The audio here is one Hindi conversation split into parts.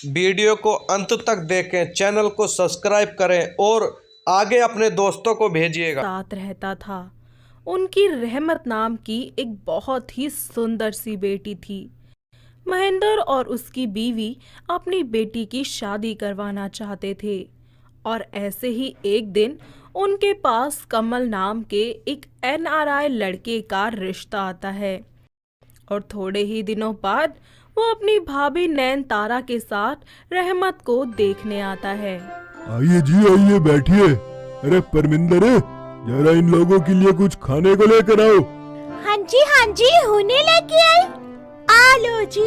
वीडियो को अंत तक देखें, चैनल को सब्सक्राइब करें और आगे अपने दोस्तों को भेजिएगा। साथ रहता था। उनकी रहमत नाम की एक बहुत ही सुंदर सी बेटी थी। महेंद्र और उसकी बीवी अपनी बेटी की शादी करवाना चाहते थे और ऐसे ही एक दिन उनके पास कमल नाम के एक NRI लड़के का रिश्ता आता है और थोड़े ही दिनों बाद वो अपनी भाभी नयनतारा के साथ रहमत को देखने आता है। आइए जी आइए, बैठिए। अरे परमिंदर, जरा इन लोगों के लिए कुछ खाने को लेकर आओ। हाँ जी होने लेके आई। आ लो जी।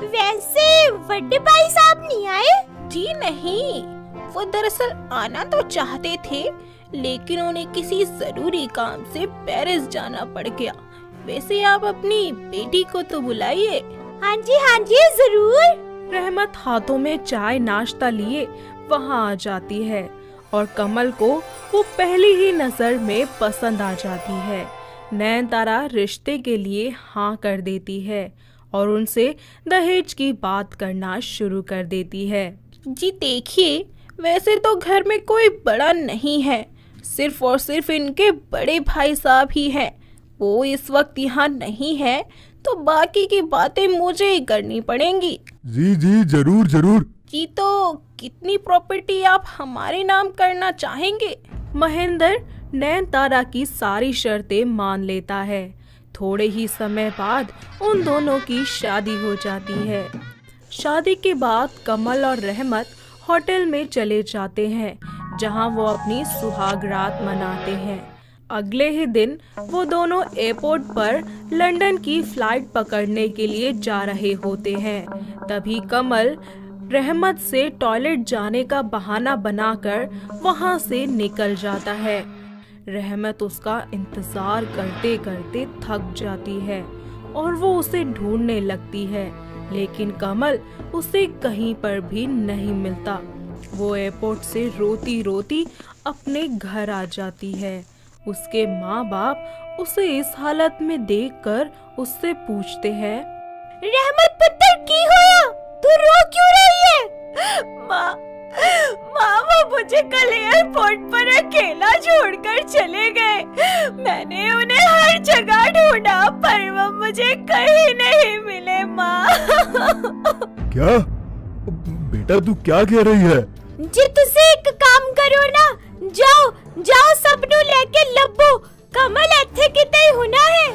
वैसे बड़े भाई साहब नहीं आए? जी नहीं, वो दरअसल आना तो चाहते थे लेकिन उन्हें किसी जरूरी काम से पेरिस जाना पड़ गया। वैसे आप अपनी बेटी को तो बुलाइए। हाँ जी जरूर। रहमत हाथों में चाय नाश्ता लिए वहाँ आ जाती है और कमल को वो पहली ही नजर में पसंद आ जाती है। नयनतारा रिश्ते के लिए हाँ कर देती है और उनसे दहेज की बात करना शुरू कर देती है। जी देखिए, वैसे तो घर में कोई बड़ा नहीं है, सिर्फ और सिर्फ इनके बड़े भाई साहब ही हैं। वो इस वक्त यहाँ नहीं है तो बाकी की बातें मुझे ही करनी पड़ेंगी। जी जरूर जरूर। जी तो कितनी प्रॉपर्टी आप हमारे नाम करना चाहेंगे? महेंद्र नयनतारा की सारी शर्तें मान लेता है। थोड़े ही समय बाद उन दोनों की शादी हो जाती है। शादी के बाद कमल और रहमत होटल में चले जाते हैं जहां वो अपनी सुहाग रात मनाते हैं। अगले ही दिन वो दोनों एयरपोर्ट पर लंदन की फ्लाइट पकड़ने के लिए जा रहे होते हैं। तभी कमल रहमत से टॉयलेट जाने का बहाना बनाकर वहां से निकल जाता है। रहमत उसका इंतजार करते करते थक जाती है और वो उसे ढूंढने लगती है, लेकिन कमल उसे कहीं पर भी नहीं मिलता। वो एयरपोर्ट से रोती रोती अपने घर आ जाती है। उसके माँ बाप उसे इस हालत में देखकर उससे पूछते हैं, रहमत पुत्र की होया? तू रो क्यों रही है? माँ वो मुझे कल एयरपोर्ट पर अकेला छोड़कर चले गए। मैंने उन्हें हर जगह ढूंढा पर वो मुझे कहीं नहीं मिले। माँ क्या बेटा, तू क्या कह रही है? जी तुसे एक काम करो ना, जाओ सबनू लेके लब्बो। कमल इत्थे किते होना है।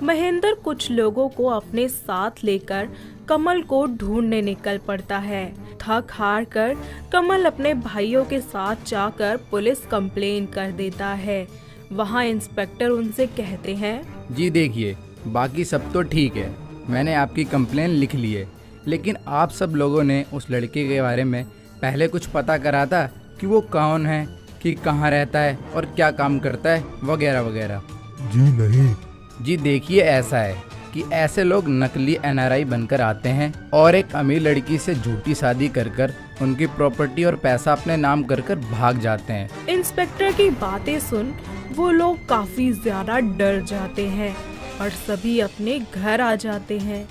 महेंद्र कुछ लोगों को अपने साथ लेकर कमल को ढूंढने निकल पड़ता है। थक हार कर कमल अपने भाइयों के साथ जाकर पुलिस कंप्लेन कर देता है। वहाँ इंस्पेक्टर उनसे कहते हैं, जी देखिए, बाकी सब तो ठीक है, मैंने आपकी कंप्लेन लिख ली है, लेकिन आप सब लोगों ने उस लड़के के बारे में पहले कुछ पता करा था कि वो कौन है, कि कहाँ रहता है और क्या काम करता है वगैरह वगैरह? जी नहीं। जी देखिए, ऐसा है कि ऐसे लोग नकली NRI बनकर आते हैं और एक अमीर लड़की से झूठी शादी कर उनकी प्रॉपर्टी और पैसा अपने नाम कर भाग जाते हैं। इंस्पेक्टर की बातें सुन वो लोग काफी ज्यादा डर जाते हैं और सभी अपने घर आ जाते हैं।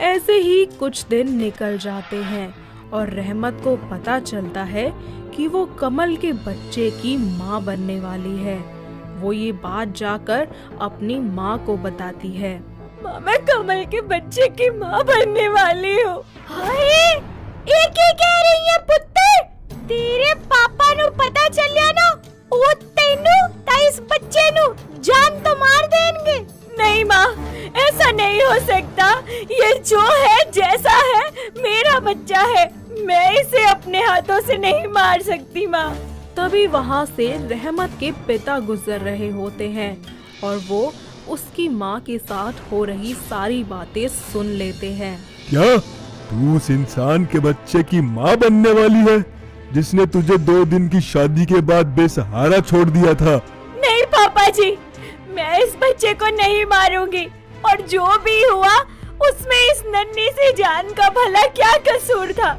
ऐसे ही कुछ दिन निकल जाते हैं और रहमत को पता चलता है कि वो कमल के बच्चे की माँ बनने वाली है। वो ये बात जाकर अपनी माँ को बताती है। माँ, मैं कमल के बच्चे की माँ बनने वाली हूँ। हाय, ये क्या कह रही है पुत्र? तेरे पापा नु पता चलिया ना, ओ तेनू ता इस बच्चे नु जान तो मार देंगे। नहीं माँ, ऐसा नहीं हो सकता। ये जो है जैसा है मेरा बच्चा है, मैं इसे अपने हाथों से नहीं मार सकती माँ। तभी वहाँ से रहमत के पिता गुजर रहे होते हैं और वो उसकी माँ के साथ हो रही सारी बातें सुन लेते हैं। क्या तू उस इंसान के बच्चे की माँ बनने वाली है जिसने तुझे 2 दिन की शादी के बाद बेसहारा छोड़ दिया था? नहीं पापा जी, मैं इस बच्चे को नहीं मारूंगी और जो भी हुआ उसमें इस नन्ही सी जान का भला क्या कसूर था?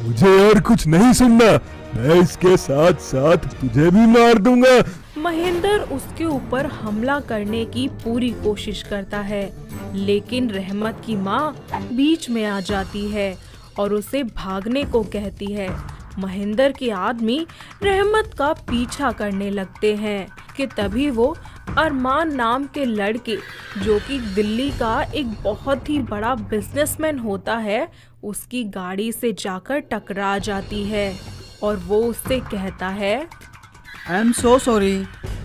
मुझे और कुछ नहीं सुनना, मैं इसके साथ साथ तुझे भी मार दूंगा। महेंद्र उसके ऊपर हमला करने की पूरी कोशिश करता है, लेकिन रहमत की माँ बीच में आ जाती है और उसे भागने को कहती है। महेंद्र के आदमी रहमत का पीछा करने लगते हैं कि तभी वो अरमान नाम के लड़के, जो कि दिल्ली का एक बहुत ही बड़ा बिजनेसमैन होता है, उसकी गाड़ी से जाकर टकरा जाती है और वो उससे कहता है, आई एम सो सॉरी,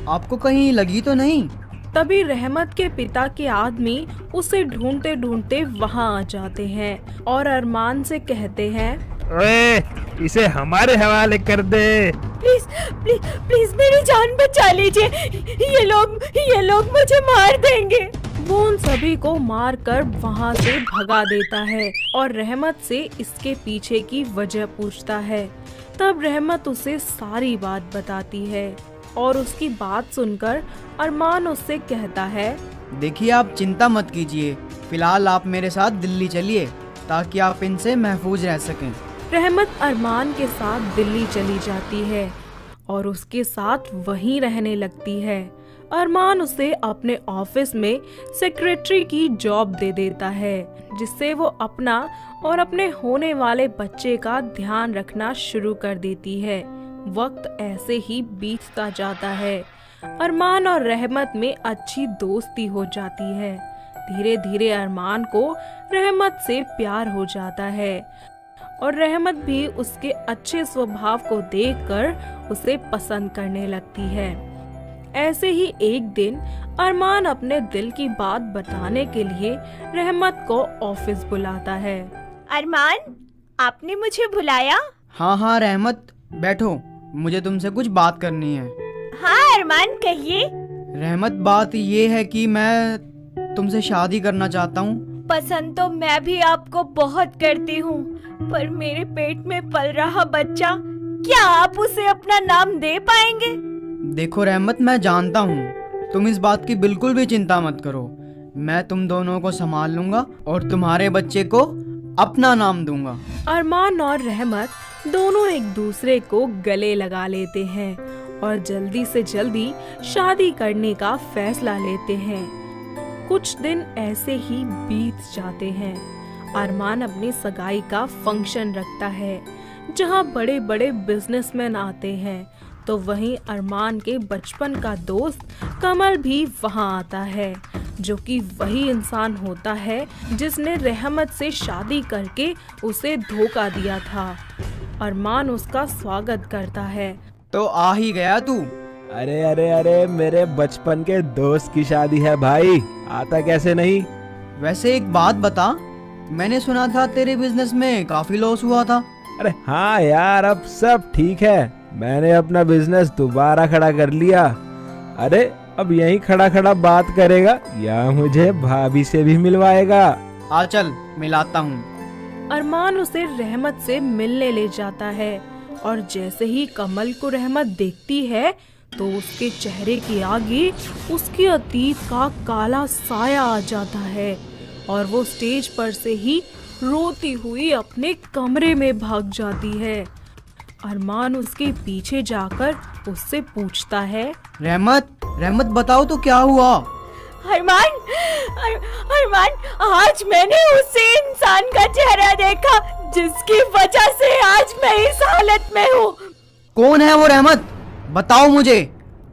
आपको कहीं लगी तो नहीं? तभी रहमत के पिता के आदमी उसे ढूंढते ढूंढते वहां आ जाते हैं और अरमान से कहते हैं, ओए, इसे हमारे हवाले कर दे। प्लीज प्लीज प्लीज मेरी जान बचा लीजिए, ये लोग मुझे मार देंगे। वो उन सभी को मारकर वहां से भगा देता है और रहमत से इसके पीछे की वजह पूछता है। तब रहमत उसे सारी बात बताती है और उसकी बात सुनकर अरमान उससे कहता है, देखिए आप चिंता मत कीजिए, फिलहाल आप मेरे साथ दिल्ली चलिए ताकि आप इनसे महफूज रह सकें। रहमत अरमान के साथ दिल्ली चली जाती है और उसके साथ वहीं रहने लगती है। अरमान उसे अपने ऑफिस में सेक्रेटरी की जॉब दे देता है, जिससे वो अपना और अपने होने वाले बच्चे का ध्यान रखना शुरू कर देती है। वक्त ऐसे ही बीतता जाता है। अरमान और रहमत में अच्छी दोस्ती हो जाती है। धीरे धीरे अरमान को रहमत से प्यार हो जाता है और रहमत भी उसके अच्छे स्वभाव को देखकर उसे पसंद करने लगती है। ऐसे ही एक दिन अरमान अपने दिल की बात बताने के लिए रहमत को ऑफिस बुलाता है। अरमान, आपने मुझे बुलाया? हाँ रहमत, बैठो, मुझे तुमसे कुछ बात करनी है। हाँ अरमान, कहिए। रहमत, बात ये है कि मैं तुमसे शादी करना चाहता हूँ। पसंद तो मैं भी आपको बहुत करती हूँ, पर मेरे पेट में पल रहा बच्चा, क्या आप उसे अपना नाम दे पाएंगे? देखो रहमत, मैं जानता हूँ, तुम इस बात की बिल्कुल भी चिंता मत करो। मैं तुम दोनों को संभाल लूंगा और तुम्हारे बच्चे को अपना नाम दूंगा। अरमान और रहमत दोनों एक दूसरे को गले लगा लेते हैं और जल्दी से जल्दी शादी करने का फैसला लेते हैं। कुछ दिन ऐसे ही बीत जाते हैं। अरमान अपनी सगाई का फंक्शन रखता है, जहां बड़े बड़े बिजनेसमैन आते हैं, तो वहीं अरमान के बचपन का दोस्त कमल भी वहां आता है, जो कि वही इंसान होता है जिसने रहमत से शादी करके उसे धोखा दिया था। अरमान उसका स्वागत करता है। तो आ ही गया तू? अरे अरे अरे, मेरे बचपन के दोस्त की शादी है भाई, आता कैसे नहीं। वैसे एक बात बता, मैंने सुना था तेरे बिजनेस में काफी लॉस हुआ था। अरे हाँ यार, अब सब ठीक है, मैंने अपना बिजनेस दोबारा खड़ा कर लिया। अरे अब यहीं खड़ा खड़ा बात करेगा या मुझे भाभी से भी मिलवाएगा? आ चल, मिलाता हूँ। अरमान उसे रहमत से मिलने ले जाता है और जैसे ही कमल को रहमत देखती है तो उसके चेहरे के आगे उसके अतीत का काला साया आ जाता है और वो स्टेज पर से ही रोती हुई अपने कमरे में भाग जाती है। अरमान उसके पीछे जाकर उससे पूछता है, रहमत बताओ तो क्या हुआ? अरमान, आज मैंने उस इंसान का चेहरा देखा जिसकी वजह से आज मैं इस हालत में हूँ। कौन है वो रहमत? बताओ मुझे।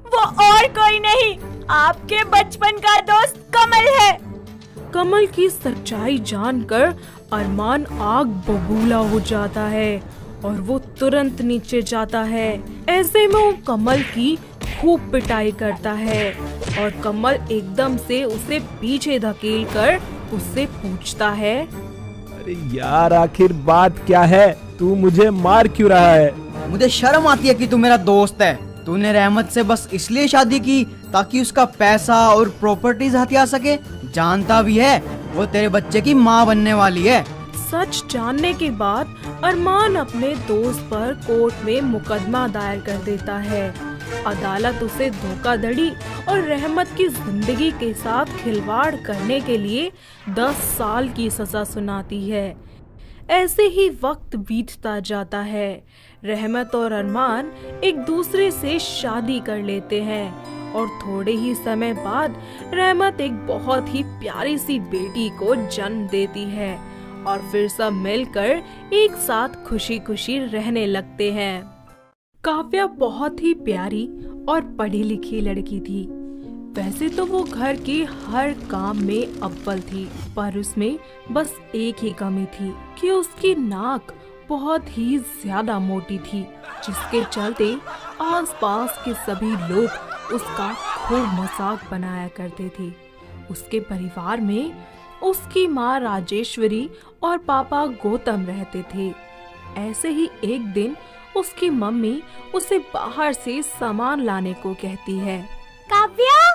वो और कोई नहीं, आपके बचपन का दोस्त कमल है। कमल की सच्चाई जानकर अरमान आग बबूला हो जाता है और वो तुरंत नीचे जाता है। ऐसे में वो कमल की खूब पिटाई करता है और कमल एकदम से उसे पीछे धकेल कर उससे पूछता है, अरे यार, आखिर बात क्या है? तू मुझे मार क्यों रहा है? मुझे शर्म आती है कि तू मेरा दोस्त है। तूने रहमत से बस इसलिए शादी की ताकि उसका पैसा और प्रॉपर्टीज हाथ आ सके। जानता भी है वो तेरे बच्चे की माँ बनने वाली है। सच जानने के बाद अरमान अपने दोस्त पर कोर्ट में मुकदमा दायर कर देता है। अदालत उसे धोखाधड़ी और रहमत की जिंदगी के साथ खिलवाड़ करने के लिए 10 साल की सजा सुनाती है। ऐसे ही वक्त बीतता जाता है। रहमत और अरमान एक दूसरे से शादी कर लेते हैं और थोड़े ही समय बाद रहमत एक बहुत ही प्यारी सी बेटी को जन्म देती है और फिर सब मिलकर एक साथ खुशी खुशी रहने लगते हैं। काव्या बहुत ही प्यारी और पढ़ी लिखी लड़की थी। वैसे तो वो घर के हर काम में अव्वल थी, पर उसमें बस एक ही कमी थी कि उसकी नाक बहुत ही ज्यादा मोटी थी, जिसके चलते आसपास के सभी लोग उसका खूब मजाक बनाया करते थे। उसके परिवार में उसकी माँ राजेश्वरी और पापा गौतम रहते थे। ऐसे ही एक दिन उसकी मम्मी उसे बाहर से सामान लाने को कहती है। काव्या,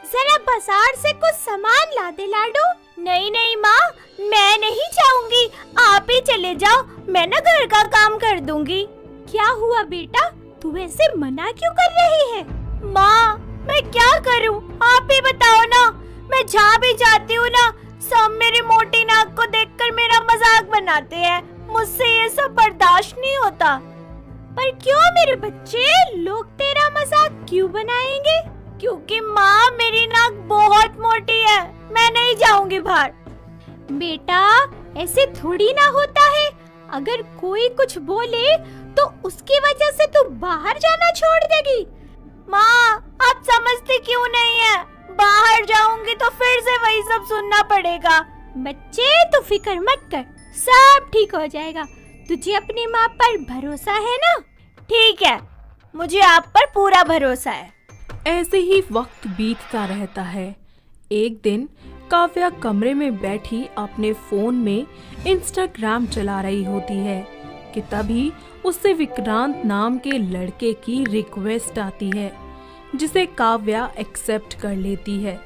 जरा बाजार से कुछ सामान ला दे लाडो। नहीं नहीं माँ, मैं नहीं जाऊंगी, आप ही चले जाओ, मैं ना घर का काम कर दूंगी। क्या हुआ बेटा, तू ऐसे मना क्यों कर रही है? माँ, मैं क्या करूँ, आप ही बताओ ना। मैं जहाँ भी जाती हूँ ना, सब मेरी मोटी नाक को देखकर मेरा मजाक बनाते हैं। मुझसे ये सब बर्दाश्त नहीं होता। पर क्यों मेरे बच्चे, लोग तेरा मजाक क्यों बनाएंगे? क्योंकि माँ, मेरी नाक बहुत मोटी है, मैं नहीं जाऊंगी बाहर। बेटा, ऐसे थोड़ी ना होता है। अगर कोई कुछ बोले तो उसकी वजह से तू बाहर जाना छोड़ देगी। माँ, आप समझते क्यों नहीं है? बाहर जाऊंगी तो फिर से वही सब सुनना पड़ेगा। बच्चे, तू फिक्र मत कर, सब ठीक हो जाएगा। तुझे अपनी माँ पर भरोसा है ना? ठीक है, मुझे आप पर पूरा भरोसा है। ऐसे ही वक्त बीतता रहता है। एक दिन काव्या कमरे में बैठी अपने फोन में इंस्टाग्राम चला रही होती है कि तभी उससे विक्रांत नाम के लड़के की रिक्वेस्ट आती है, जिसे काव्या एक्सेप्ट कर लेती है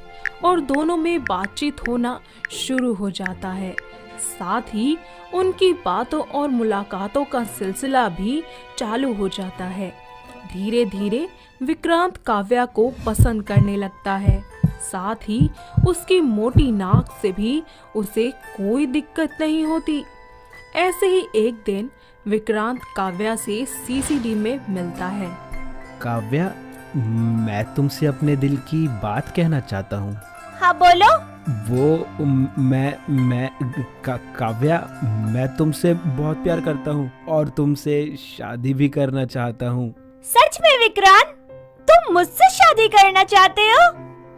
और दोनों में बातचीत होना शुरू हो जाता है। साथ ही उनकी बातों और मुलाकातों का सिलसिला भी चालू हो जाता है। धीरे धीरे विक्रांत काव्या को पसंद करने लगता है। साथ ही उसकी मोटी नाक से भी उसे कोई दिक्कत नहीं होती। ऐसे ही एक दिन विक्रांत काव्या से सीसीडी में मिलता है। काव्या, मैं तुमसे अपने दिल की बात कहना चाहता हूँ। हाँ बोलो। काव्या, मैं तुमसे बहुत प्यार करता हूँ और तुमसे शादी भी करना चाहता हूँ। सच में विक्रांत, तुम मुझसे शादी करना चाहते हो?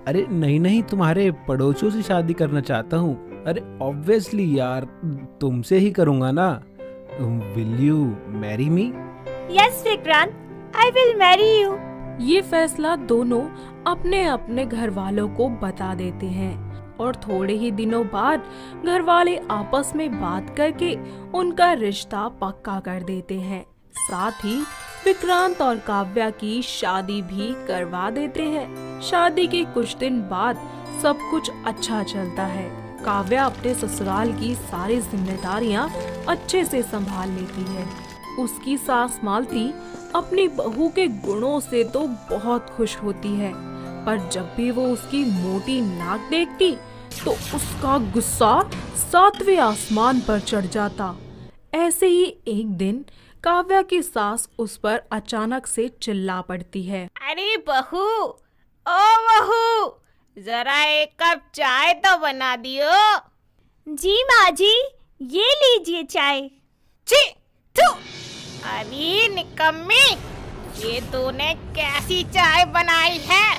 अरे नहीं, तुम्हारे पड़ोसियों से शादी करना चाहता हूँ। अरे ऑब्वियसली यार, तुमसे ही करूँगा ना। Will you marry me? Yes Vikrant, I will marry you. ये फैसला दोनों अपने अपने घर वालों को बता देते हैं और थोड़े ही दिनों बाद घर वाले आपस में बात करके उनका रिश्ता पक्का कर देते हैं। साथ ही विक्रांत और काव्या की शादी भी करवा देते हैं। शादी के कुछ दिन बाद सब कुछ अच्छा चलता है। काव्या अपने ससुराल की सारी जिम्मेदारियां अच्छे से संभाल लेती है। उसकी सास मालती अपनी बहू के गुणों से तो बहुत खुश होती है, पर जब भी वो उसकी मोटी नाक देखती तो उसका गुस्सा 7वें आसमान पर चढ़ जाता। ऐसे ही एक दिन काव्या की सास उस पर अचानक से चिल्ला पड़ती है। अरे बहू, ओ बहू, जरा एक कप चाय तो बना दियो। जी माँ जी, ये लीजिए चाय। छी, थू, अरे निकम्मी, ये तूने कैसी चाय बनाई है?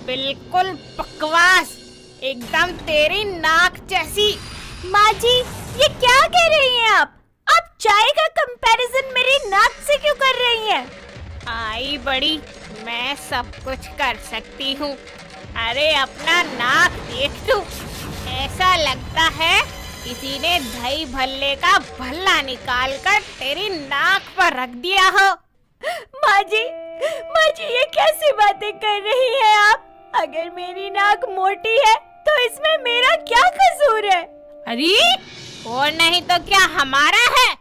बिल्कुल बकवास, एकदम तेरी नाक जैसी। माँ जी, ये क्या कह रही हैं आप? आप चाय का कंपैरिजन मेरी नाक से क्यों कर रही हैं? आई बड़ी, मैं सब कुछ कर सकती हूँ। अरे अपना नाक देख तू, ऐसा लगता है किसी ने दही भल्ले का भल्ला निकाल कर तेरी नाक पर रख दिया हो। माँ जी, ये कैसी बातें कर रही हैं आप? अगर मेरी नाक मोटी है तो इसमें मेरा क्या कसूर है? अरे और नहीं तो क्या हमारा है?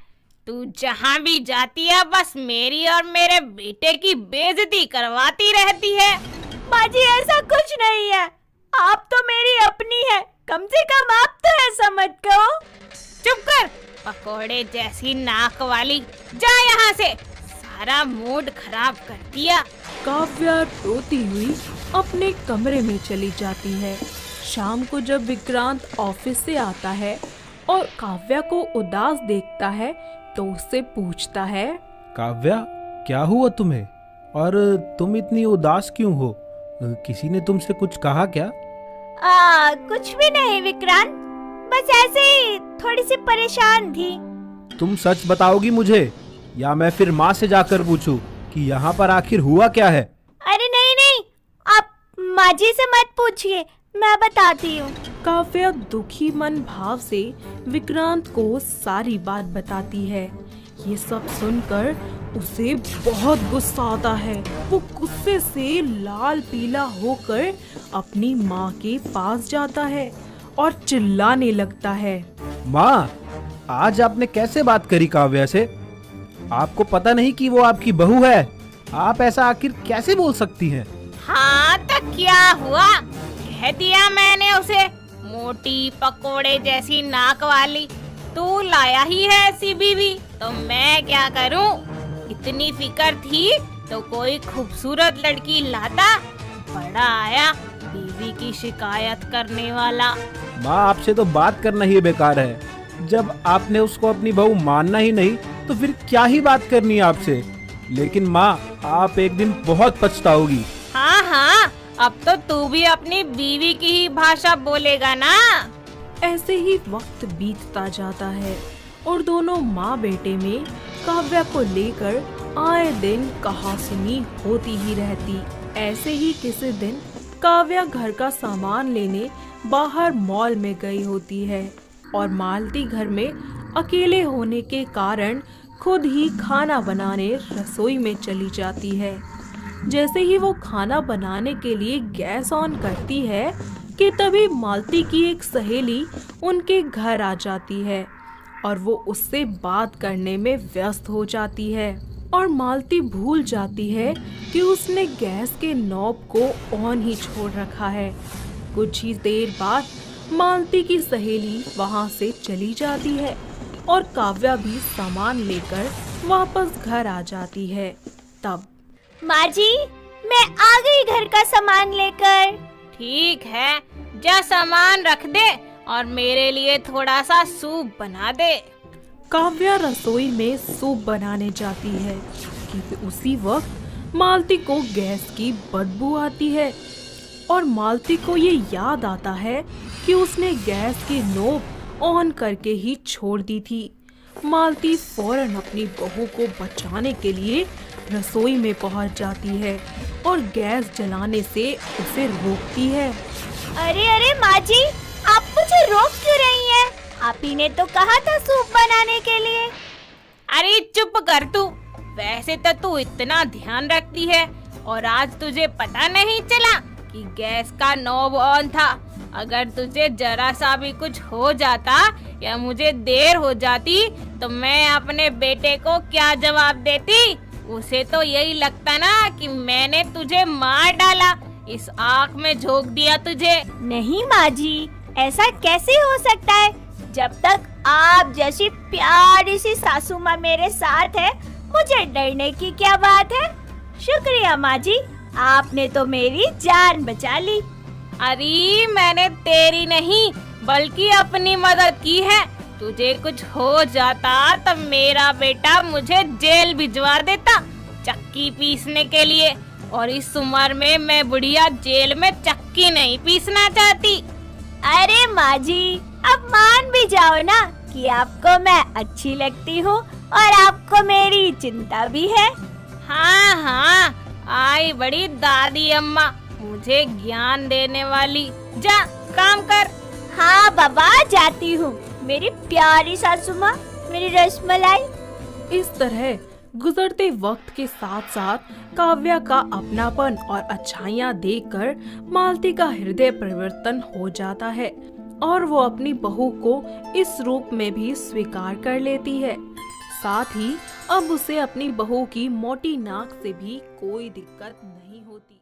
तू जहाँ भी जाती है बस मेरी और मेरे बेटे की बेइज्जती करवाती रहती है। माँ जी, ऐसा कुछ नहीं है, आप तो मेरी अपनी है, कम से कम आप तो ऐसा मत कहो। चुप कर, पकोड़े जैसी नाक वाली, जा यहाँ से, सारा मूड खराब कर दिया। काव्या रोती हुई अपने कमरे में चली जाती है। शाम को जब विक्रांत ऑफिस से आता है और काव्या को उदास देखता है तो उससे पूछता है, काव्या, क्या हुआ तुम्हें और तुम इतनी उदास क्यों हो? किसी ने तुमसे कुछ कहा क्या? कुछ भी नहीं विक्रांत, बस ऐसे ही थोड़ी सी परेशान थी। तुम सच बताओगी मुझे या मैं फिर माँ से जाकर पूछूं कि यहाँ पर आखिर हुआ क्या है? अरे नहीं नहीं, आप माँ जी से मत पूछिए, मैं बताती हूँ। काव्या दुखी मन भाव से विक्रांत को सारी बात बताती है। ये सब सुनकर उसे बहुत गुस्सा आता है। वो गुस्से से लाल पीला होकर अपनी माँ के पास जाता है और चिल्लाने लगता है, माँ, आज आपने कैसे बात करी काव्या से? आपको पता नहीं कि वो आपकी बहू है? आप ऐसा आखिर कैसे बोल सकती हैं? हाँ तो क्या हुआ, कह दिया मैंने उसे, मोटी पकोड़े जैसी नाक वाली। तू लाया ही है ऐसी बीवी, तो मैं क्या करूं? इतनी फिक्र थी तो कोई खूबसूरत लड़की लाता, बड़ा आया बीवी की शिकायत करने वाला। माँ, आपसे तो बात करना ही बेकार है। जब आपने उसको अपनी बहू मानना ही नहीं तो फिर क्या ही बात करनी है आपसे। लेकिन माँ, आप एक दिन बहुत पछताओगी। हाँ हाँ, अब तो तू भी अपनी बीवी की ही भाषा बोलेगा ना। ऐसे ही वक्त बीतता जाता है और दोनों माँ बेटे में काव्या को लेकर आए दिन कहासुनी होती ही रहती। ऐसे ही किसी दिन काव्या घर का सामान लेने बाहर मॉल में गई होती है और मालती घर में अकेले होने के कारण खुद ही खाना बनाने रसोई में चली जाती है। जैसे ही वो खाना बनाने के लिए गैस ऑन करती है कि तभी मालती की एक सहेली उनके घर आ जाती है और वो उससे बात करने में व्यस्त हो जाती है और मालती भूल जाती है कि उसने गैस के नॉब को ऑन ही छोड़ रखा है। कुछ ही देर बाद मालती की सहेली वहां से चली जाती है और काव्या भी सामान लेकर वापस घर आ जाती है। तब माँ जी, मैं आ गई घर का सामान लेकर। ठीक है, जा सामान रख दे और मेरे लिए थोड़ा सा सूप बना दे। काव्या रसोई में सूप बनाने जाती है कि उसी वक्त मालती को गैस की बदबू आती है और मालती को ये याद आता है कि उसने गैस की नोब ऑन करके ही छोड़ दी थी। मालती फौरन अपनी बहू को बचाने के लिए रसोई में पहुंच जाती है और गैस जलाने से उसे रोकती है। अरे अरे माँ जी, आप मुझे रोक क्यों रही हैं? आप ही ने तो कहा था सूप बनाने के लिए। अरे चुप कर तू, वैसे तो तू इतना ध्यान रखती है और आज तुझे पता नहीं चला कि गैस का नॉब ऑन था। अगर तुझे जरा सा भी कुछ हो जाता या मुझे देर हो जाती तो मैं अपने बेटे को क्या जवाब देती? उसे तो यही लगता ना कि मैंने तुझे मार डाला, इस आँख में झोंक दिया तुझे। नहीं माँ जी, ऐसा कैसे हो सकता है? जब तक आप जैसी प्यारी सी सासू माँ मेरे साथ है, मुझे डरने की क्या बात है? शुक्रिया माँ जी, आपने तो मेरी जान बचा ली। अरे मैंने तेरी नहीं बल्कि अपनी मदद की है। तुझे कुछ हो जाता तो मेरा बेटा मुझे जेल भिजवा देता चक्की पीसने के लिए, और इस उम्र में मैं बुढ़िया जेल में चक्की नहीं पीसना चाहती। अरे माँ जी, अब मान भी जाओ ना कि आपको मैं अच्छी लगती हूँ और आपको मेरी चिंता भी है। हाँ हाँ, आई बड़ी दादी अम्मा, मुझे ज्ञान देने वाली। जा काम कर। हाँ बाबा, जाती हूँ, मेरी प्यारी सासू माँ, मेरी रसमलाई। इस तरह गुजरते वक्त के साथ साथ काव्या का अपनापन और अच्छाइयाँ देखकर मालती का हृदय परिवर्तन हो जाता है और वो अपनी बहू को इस रूप में भी स्वीकार कर लेती है। साथ ही अब उसे अपनी बहू की मोटी नाक से भी कोई दिक्कत नहीं होती।